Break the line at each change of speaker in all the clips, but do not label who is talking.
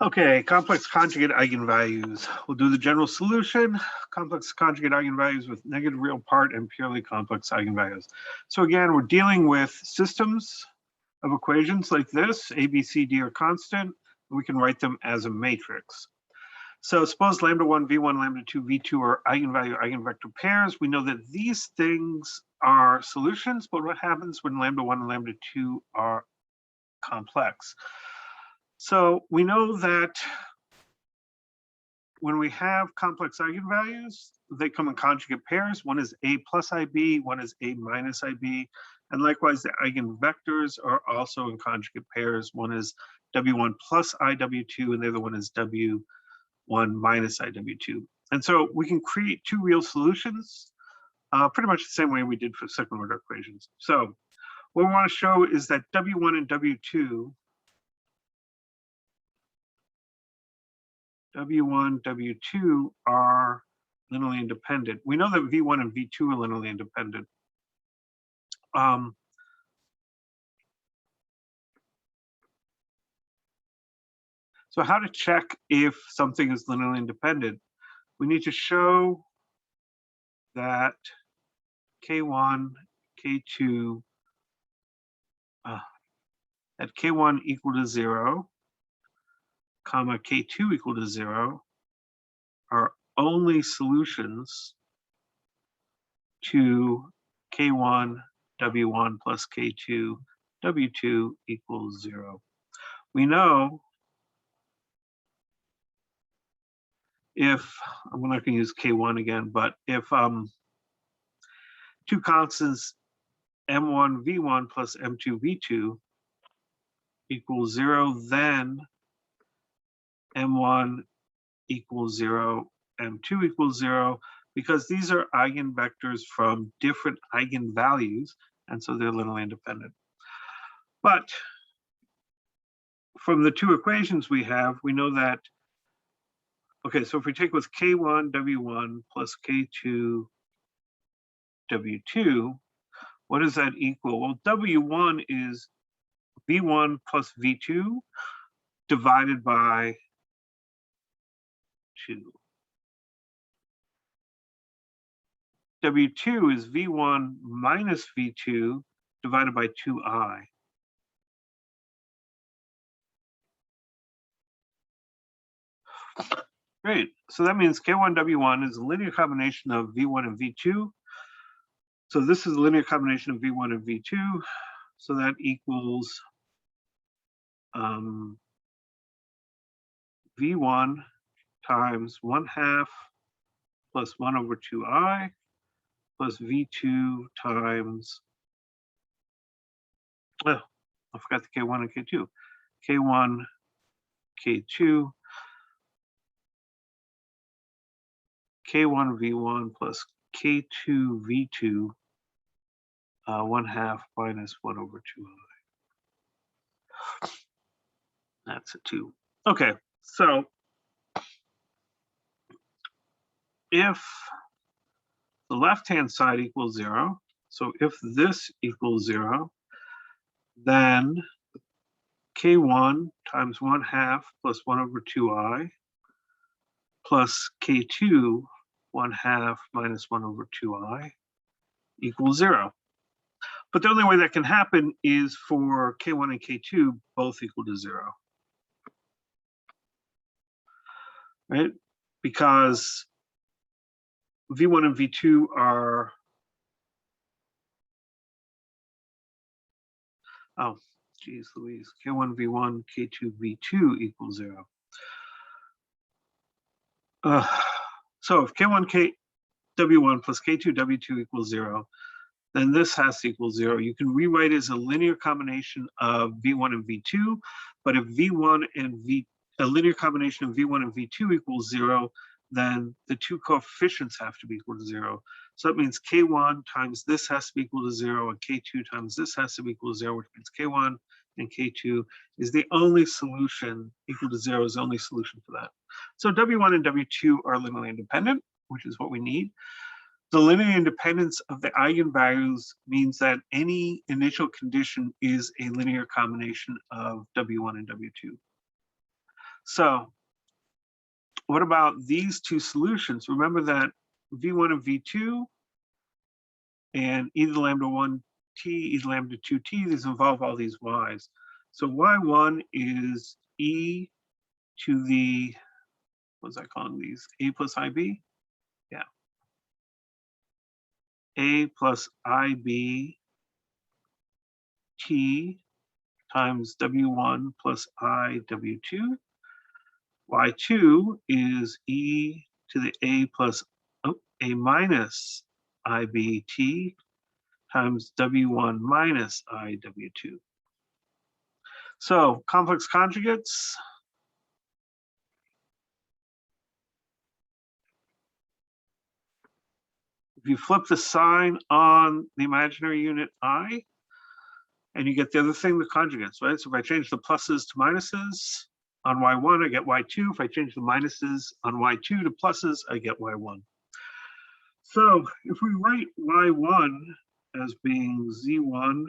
Okay, complex conjugate eigenvalues. We'll do the general solution, complex conjugate eigenvalues with negative real part and purely complex eigenvalues. So again, we're dealing with systems of equations like this, A, B, C, D are constant. We can write them as a matrix. So suppose lambda 1, V1, lambda 2, V2 are eigenvalue, eigenvector pairs. We know that these things are solutions, but what happens when lambda 1 and lambda 2 are complex? So we know that when we have complex eigenvalues, they come in conjugate pairs. One is A plus IB, one is A minus IB. And likewise, the eigenvectors are also in conjugate pairs. One is W1 plus IW2, and the other one is W1 minus IW2. And so we can create two real solutions, pretty much the same way we did for second order equations. So what we want to show is that W1 and W2 W1, W2 are linearly independent. We know that V1 and V2 are linearly independent. So how to check if something is linearly independent? We need to show that K1, K2, at K1 equal to 0, comma K2 equal to 0 are only solutions to K1 W1 plus K2 W2 equals 0. We know if, I'm not going to use K1 again, but if two constants M1 V1 plus M2 V2 equals 0, then M1 equals 0, M2 equals 0, because these are eigenvectors from different eigenvalues, and so they're linearly independent. But from the two equations we have, we know that, okay, so if we take with K1 W1 plus K2 W2, what does that equal? Well, W1 is V1 plus V2 divided by 2. W2 is V1 minus V2 divided by 2i. Great. So that means K1 W1 is a linear combination of V1 and V2. So this is a linear combination of V1 and V2. So that equals V1 times 1/2 plus 1 over 2i plus V2 times, oh, I forgot the K1 and K2. K1, K2, K1 V1 plus K2 V2, 1/2 minus 1 over 2i. That's a 2. Okay, so if the left-hand side equals 0, so if this equals 0, then K1 times 1/2 plus 1 over 2i plus K2 1/2 minus 1 over 2i equals 0. But the only way that can happen is for K1 and K2 both equal to 0. Right? Because V1 and V2 are, oh, geez Louise, K1 V1, K2 V2 equals 0. So if K1 K W1 plus K2 W2 equals 0, then this has to equal 0. You can rewrite it as a linear combination of V1 and V2, but if V1 and a linear combination of V1 and V2 equals 0, then the two coefficients have to be equal to 0. So that means K1 times this has to be equal to 0, and K2 times this has to be equal to 0, which means K1 and K2 is the only solution, equal to 0 is the only solution for that. So W1 and W2 are linearly independent, which is what we need. The linear independence of the eigenvalues means that any initial condition is a linear combination of W1 and W2. So what about these two solutions? Remember that V1 and V2 and e to the lambda 1t, e to the lambda 2t, these involve all these y's. So y1 is e to the, what was I calling these? A plus IB? Yeah. A plus IB t times W1 plus I W2. Y2 is e to the A plus A minus IBT times W1 minus IW2. So complex conjugates. If you flip the sign on the imaginary unit I, and you get the other thing, the conjugates, right? So if I change the pluses to minuses on Y1, I get Y2. If I change the minuses on Y2 to pluses, I get Y1. So if we write Y1 as being Z1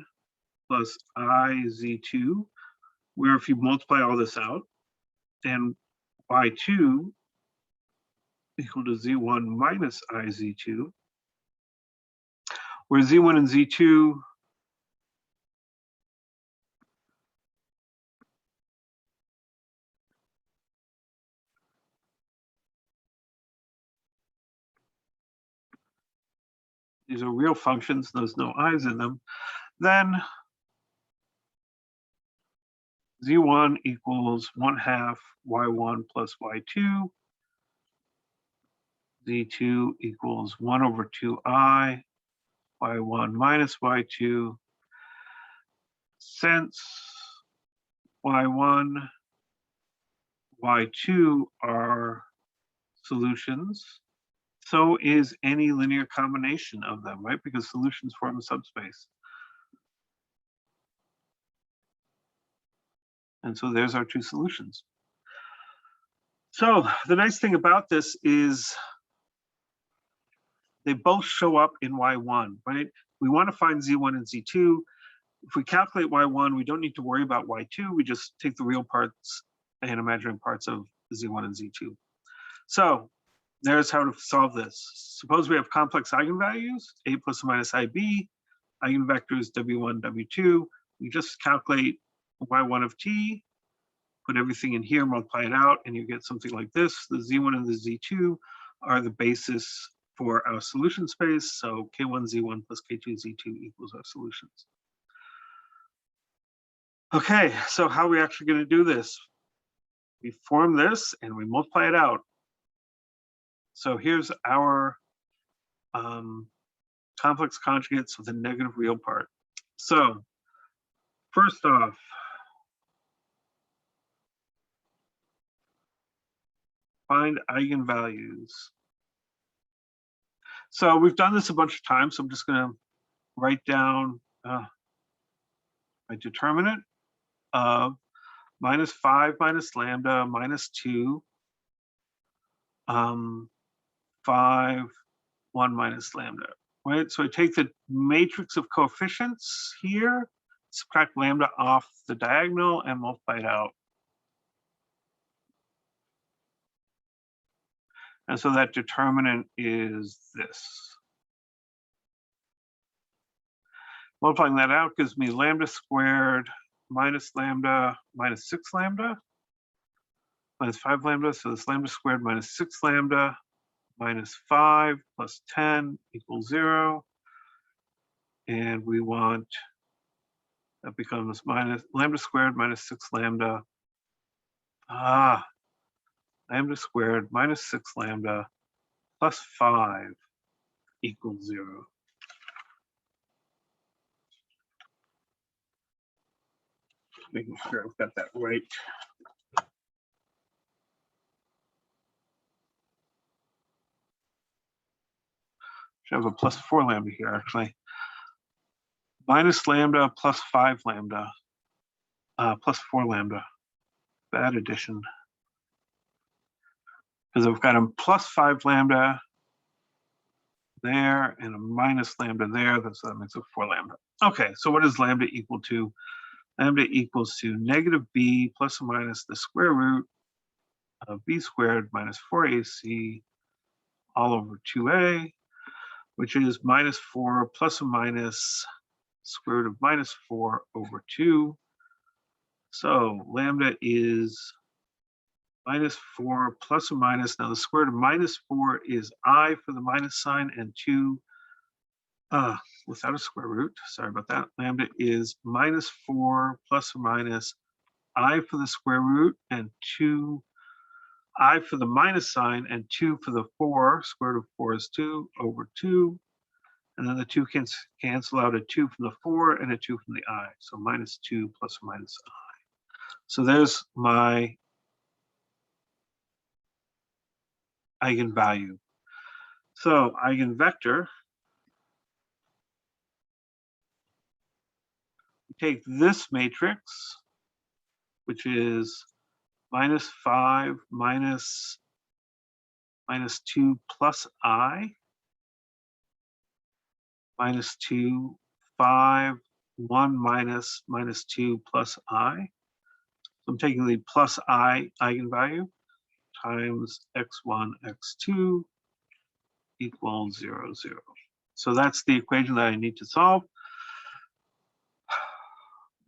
plus IZ2, where if you multiply all this out, and Y2 equal to Z1 minus IZ2, where Z1 and Z2 these are real functions, there's no i's in them, then Z1 equals 1/2 Y1 plus Y2, Z2 equals 1/2I, Y1 minus Y2. Since Y1, Y2 are solutions, so is any linear combination of them, right? Because solutions form a subspace. And so there's our two solutions. So the nice thing about this is they both show up in Y1, right? We want to find Z1 and Z2. If we calculate Y1, we don't need to worry about Y2. We just take the real parts and imaginary parts of Z1 and Z2. So there's how to solve this. Suppose we have complex eigenvalues, A plus or minus IB, eigenvectors W1, W2. We just calculate Y1 of t, put everything in here, multiply it out, and you get something like this. The Z1 and the Z2 are the basis for our solution space. So K1 Z1 plus K2 Z2 equals our solutions. Okay, so how are we actually going to do this? We form this and we multiply it out. So here's our complex conjugates with a negative real part. So first off, find eigenvalues. So we've done this a bunch of times, so I'm just going to write down my determinant of -5 minus lambda minus 2, 5, 1 minus lambda, right? So I take the matrix of coefficients here, subtract lambda off the diagonal and multiply it out. And so that determinant is this. Multiplying that out gives me lambda squared minus lambda minus 6 lambda minus 5 lambda. So this lambda squared minus 6 lambda minus 5 plus 10 equals 0. And we want, that becomes minus lambda squared minus 6 lambda. Lambda squared minus 6 lambda plus 5 equals 0. Making sure I've got that right. Should have a plus 4 lambda here, actually. Minus lambda plus 5 lambda plus 4 lambda. Bad addition. Because I've got a plus 5 lambda there and a minus lambda there. So that makes it 4 lambda. Okay, so what is lambda equal to? Lambda equals to negative b plus or minus the square root b squared minus 4ac all over 2a, which is minus 4 plus or minus square root of minus 4 over 2. So lambda is minus 4 plus or minus. Now the square root of minus 4 is I for the minus sign, and 2 without a square root. Sorry about that. Lambda is minus 4 plus or minus I for the square root, and 2 I for the minus sign, and 2 for the 4. Square root of 4 is 2 over 2. And then the 2 can cancel out a 2 from the 4 and a 2 from the I. So minus 2 plus or minus I. So there's my eigenvalue. So eigenvector, we take this matrix, which is minus 5 minus 2 plus I, minus 2, 5, 1 minus 2 plus I. So I'm taking the plus I eigenvalue times x1, x2 equals 0, 0. So that's the equation that I need to solve.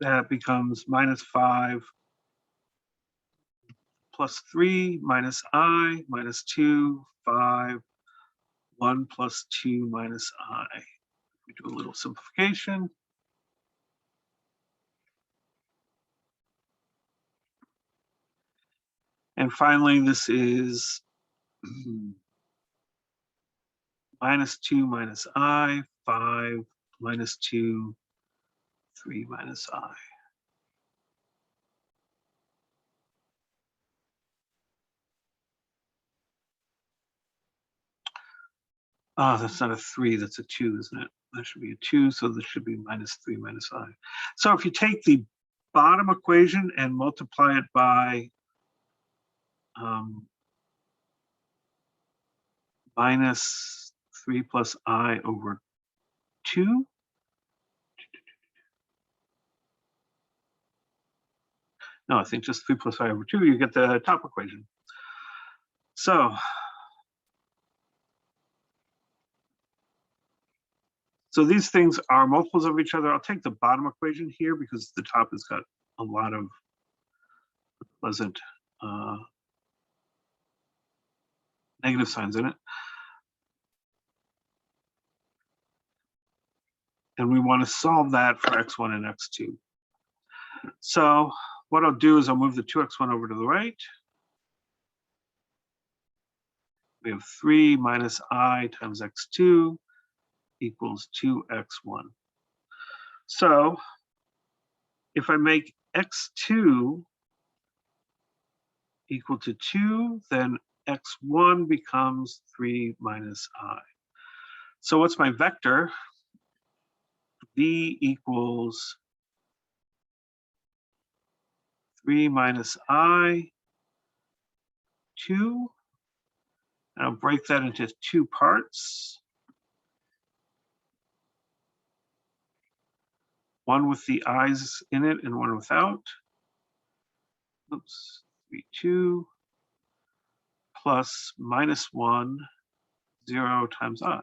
That becomes minus 5 plus 3 minus I minus 2, 5, 1 plus 2 minus I. We do a little simplification. And finally, this is minus 2 minus I, 5 minus 2, 3 minus I. Oh, that's not a 3, that's a 2, isn't it? That should be a 2, so this should be minus 3 minus I. So if you take the bottom equation and multiply it by minus 3 plus I over 2, no, I think just 3 plus I over 2, you get the top equation. So these things are multiples of each other. I'll take the bottom equation here because the top has got a lot of pleasant negative signs in it. And we want to solve that for x1 and x2. So what I'll do is I'll move the 2x1 over to the right. We have 3 minus I times x2 equals 2x1. So if I make x2 equal to 2, then x1 becomes 3 minus I. So what's my vector? V equals 3 minus I, 2. And I'll break that into 2 parts. One with the i's in it and one without. Oops, 3, 2 plus minus 1, 0 times I.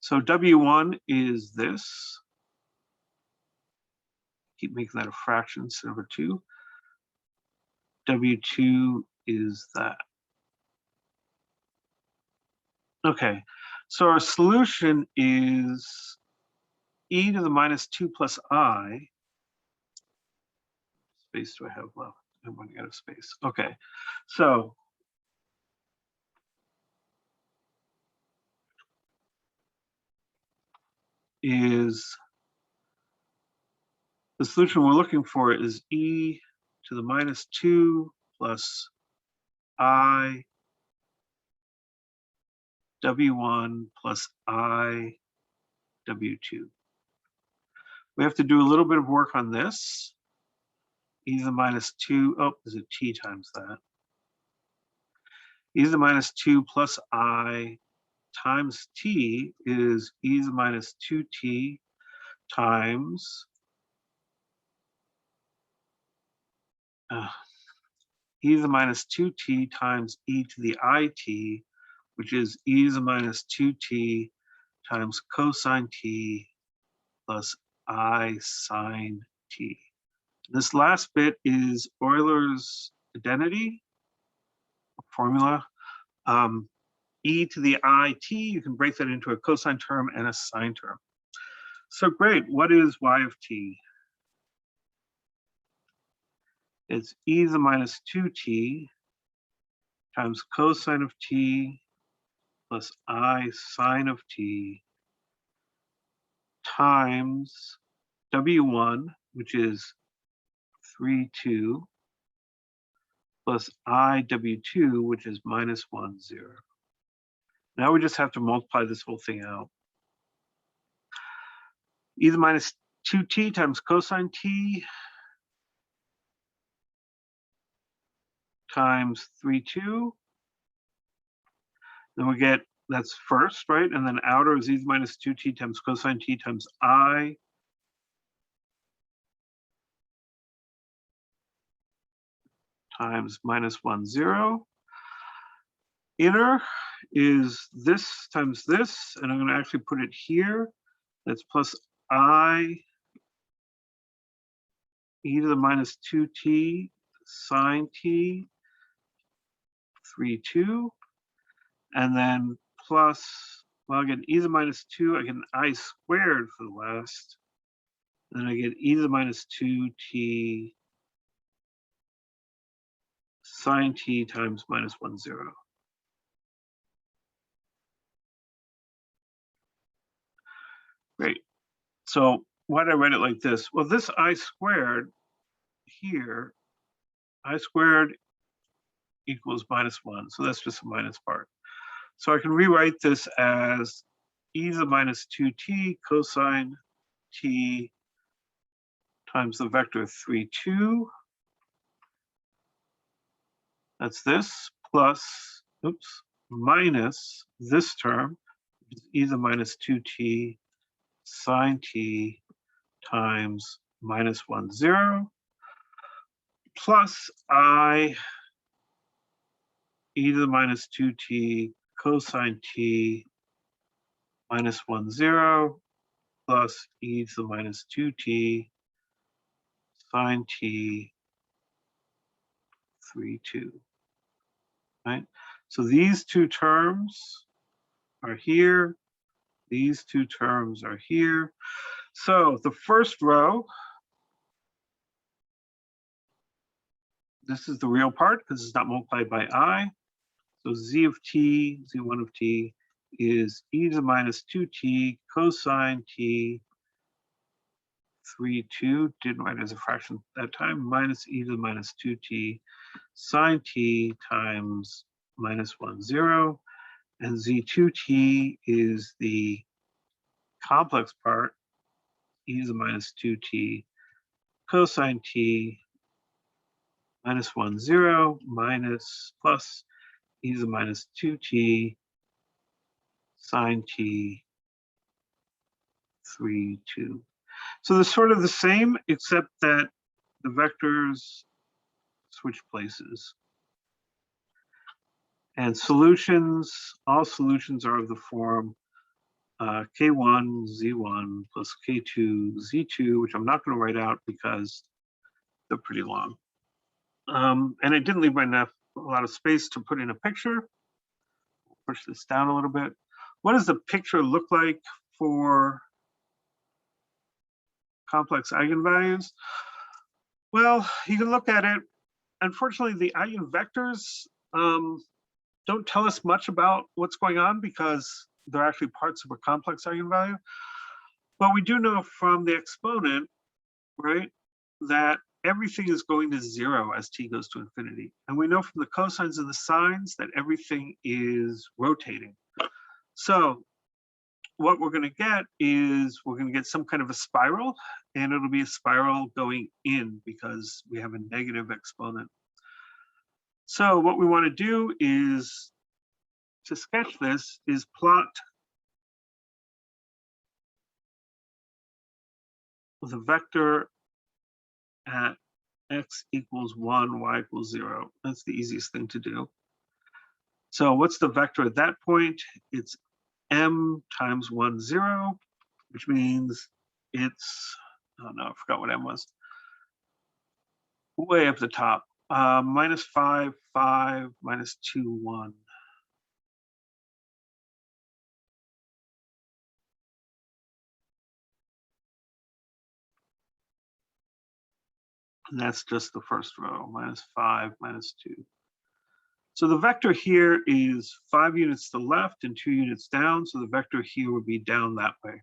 So W1 is this. Keep making that a fraction instead of a 2. W2 is that. Okay, so our solution is e to the minus 2 plus I. Space do I have left? I'm running out of space. Okay, so is the solution we're looking for is e to the minus 2 plus I W1 plus I W2. We have to do a little bit of work on this. E to the minus 2, oh, there's a t times that. E to the minus 2 plus I times t is e to the minus 2t times e to the minus 2t times e to the it, which is e to the minus 2t times cosine t plus I sine t. This last bit is Euler's identity formula. E to the it, you can break that into a cosine term and a sine term. So great, what is y of t? It's e to the minus 2t times cosine of t plus I sine of t times w1, which is 3, 2, plus I w2, which is minus 1, 0. Now we just have to multiply this whole thing out. E to the minus 2t times cosine t times 3, 2. Then we get, that's first, right? And then outer is e to the minus 2t times cosine t times I times minus 1, 0. Inner is this times this, and I'm going to actually put it here. That's plus I e to the minus 2t sine t 3, 2. And then plus, well, I get e to the minus 2, I get an I squared for the last. And then I get e to the minus 2t sine t times minus 1, 0. Great. So why did I write it like this? Well, this I squared here, I squared equals minus 1. So that's just a minus part. So I can rewrite this as e to the minus 2t cosine t times the vector 3, 2. That's this plus, oops, minus this term, which is e to the minus 2t sine t times minus 1, 0, plus I e to the minus 2t cosine t minus 1, 0, plus e to the minus 2t sine t 3, 2. Right? So these two terms are here. These two terms are here. So the first row, this is the real part because it's not multiplied by I. So z of t, z1 of t, is e to the minus 2t cosine t 3, 2, didn't write it as a fraction that time, minus e to the minus 2t sine t times minus 1, 0. And z2t is the complex part, e to the minus 2t cosine t minus 1, 0 minus plus e to the minus 2t sine t 3, 2. So they're sort of the same, except that the vectors switch places. And solutions, all solutions are of the form k1 z1 plus k2 z2, which I'm not going to write out because they're pretty long. And it didn't leave a lot of space to put in a picture. Push this down a little bit. What does the picture look like for complex eigenvalues? Well, you can look at it. Unfortunately, the eigenvectors don't tell us much about what's going on because they're actually parts of a complex eigenvalue. But we do know from the exponent, right, that everything is going to 0 as t goes to infinity. And we know from the cosines and the sines that everything is rotating. So what we're going to get is we're going to get some kind of a spiral, and it'll be a spiral going in because we have a negative exponent. So what we want to do is, to sketch this, is plot the vector at x equals 1, y equals 0. That's the easiest thing to do. So what's the vector at that point? It's m times 1, 0, which means it's, oh no, I forgot what m was. Way up the top. Minus 5, 5, minus 2, 1. And that's just the first row, minus 5, minus 2. So the vector here is 5 units to the left and 2 units down. So the vector here would be down that way.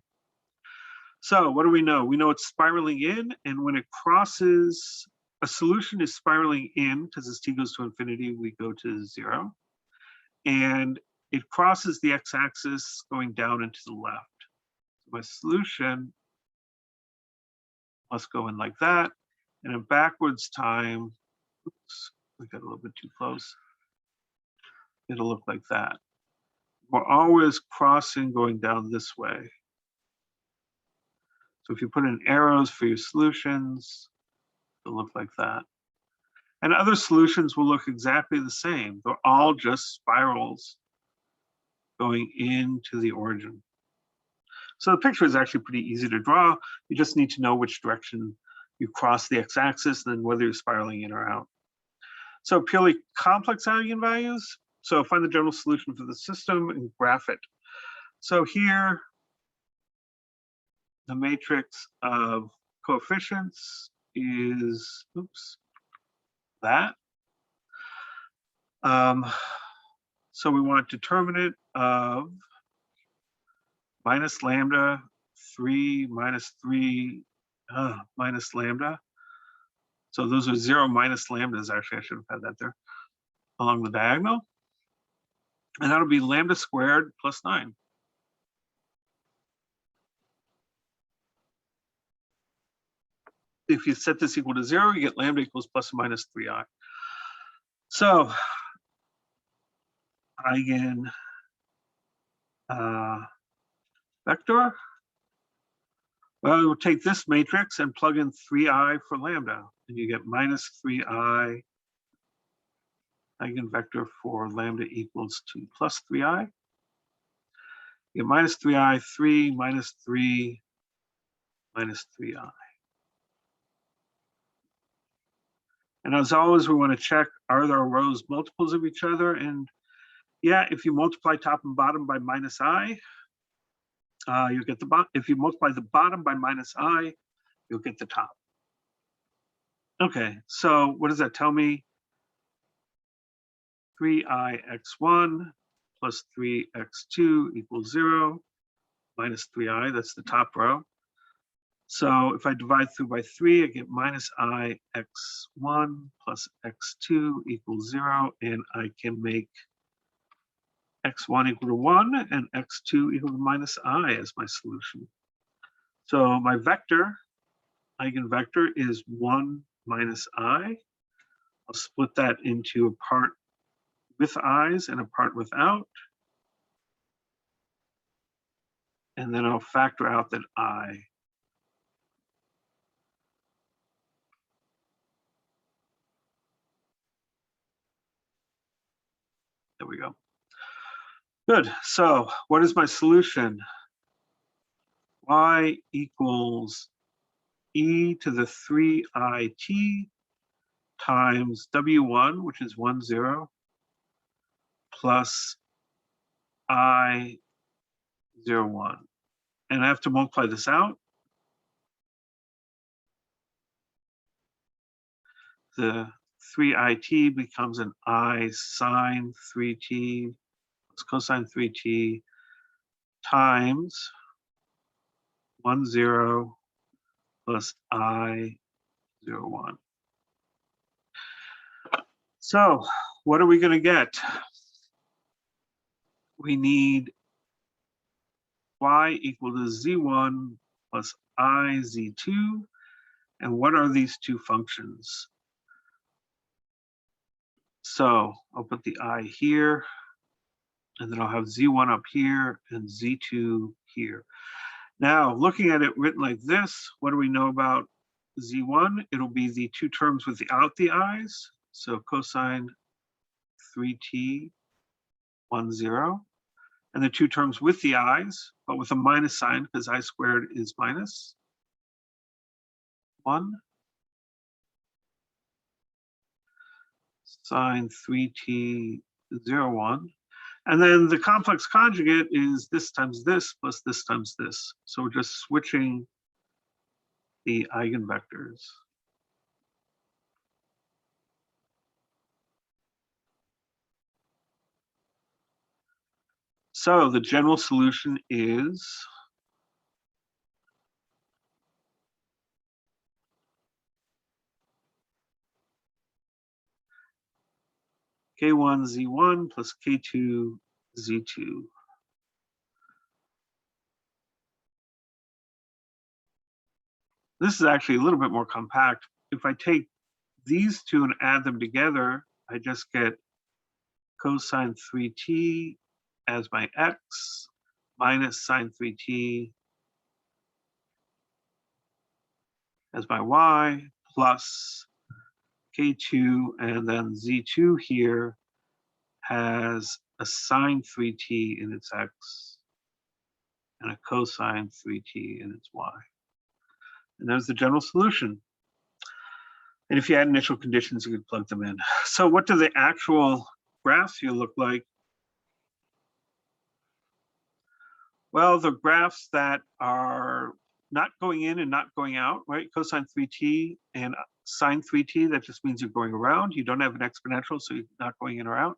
So what do we know? We know it's spiraling in, and when it crosses, a solution is spiraling in, because as t goes to infinity, we go to 0. And it crosses the x-axis going down and to the left. So my solution must go in like that. And in backwards time, oops, we got a little bit too close. It'll look like that. We're always crossing going down this way. So if you put in arrows for your solutions, it'll look like that. And other solutions will look exactly the same. They're all just spirals going into the origin. So the picture is actually pretty easy to draw. You just need to know which direction you cross the x-axis and then whether you're spiraling in or out. So purely complex eigenvalues. So find the general solution for the system and graph it. So here, the matrix of coefficients is, oops, that. So we want determinant of minus lambda, 3 minus 3 minus lambda. So those are 0 minus lambdas. Actually, I should have had that there along the diagonal. And that'll be lambda squared plus 9. If you set this equal to 0, you get lambda equals plus or minus 3i. So eigen vector. Well, we'll take this matrix and plug in 3i for lambda, and you get minus 3i eigenvector for lambda equals 2 plus 3i. You get minus 3i, 3, minus 3, minus 3i. And as always, we want to check, are there rows multiples of each other? And yeah, if you multiply top and bottom by minus I, you'll get the bottom. If you multiply the bottom by minus I, you'll get the top. Okay, so what does that tell me? 3ix1 plus 3x2 equals 0, minus 3i, that's the top row. So if I divide through by 3, I get minus ix1 plus x2 equals 0, and I can make x1 equal to 1 and x2 equal to minus I as my solution. So my vector, eigenvector, is 1 minus I. I'll split that into a part with i's and a part without. And then I'll factor out that I. There we go. Good. So what is my solution? Y equals e to the 3it times w1, which is 1, 0, plus I 0, 1. And I have to multiply this out. The 3it becomes an I sine 3t plus cosine 3t times 1, 0 plus I 0, 1. So what are we going to get? We need y equal to z1 plus I z2. And what are these two functions? So I'll put the I here, and then I'll have z1 up here and z2 here. Now, looking at it written like this, what do we know about Z1, it'll be the two terms without the i's. So cosine 3t 1, 0. And the two terms with the i's, but with a minus sign because I squared is minus 1. Sine 3t 0, 1. And then the complex conjugate is this times this plus this times this. So we're just switching the eigenvectors. So the general solution is K1 Z1 plus K2 Z2. This is actually a little bit more compact. If I take these two and add them together, I just get cosine 3t as my x minus sine 3t as my y plus K2, and then Z2 here has a sine 3t in its x and a cosine 3t in its y. And there's the general solution. And if you had initial conditions, you could plug them in. So what do the actual graphs here look like? Well, the graphs that are not going in and not going out, right? Cosine 3t and sine 3t, that just means you're going around. You don't have an exponential, so you're not going in or out.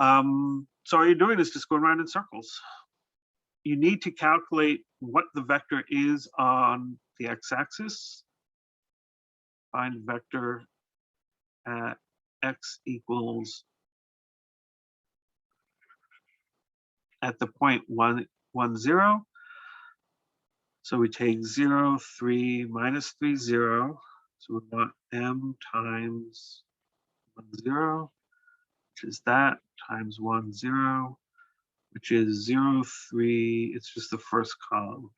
So all you're doing is just going around in circles. You need to calculate what the vector is on the x-axis. Find vector at x equals at the point 1, 1, 0. So we take 0, 3, minus 3, 0. So we want m times 1, 0, which is that, times 1, 0, which is 0, 3. It's just the first column.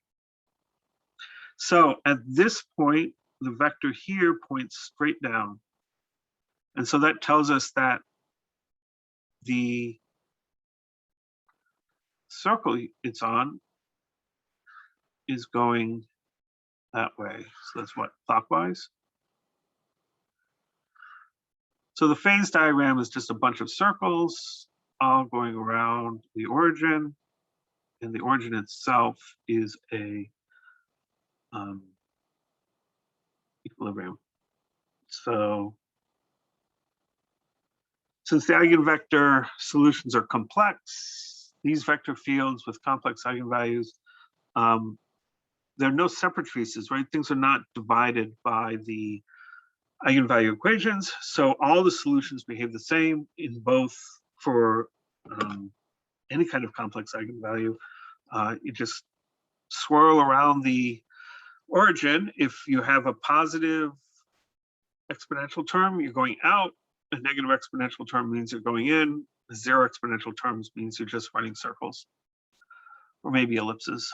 So at this point, the vector here points straight down. And so that tells us that the circle it's on is going that way. So that's what, clockwise? So the phase diagram is just a bunch of circles all going around the origin, and the origin itself is a equilibrium. So since the eigenvector solutions are complex, these vector fields with complex eigenvalues, there are no separatrices, right? Things are not divided by the eigenvalue equations. So all the solutions behave the same in both for any kind of complex eigenvalue. You just swirl around the origin. If you have a positive exponential term, you're going out. A negative exponential term means you're going in. A zero exponential terms means you're just running circles or maybe ellipses.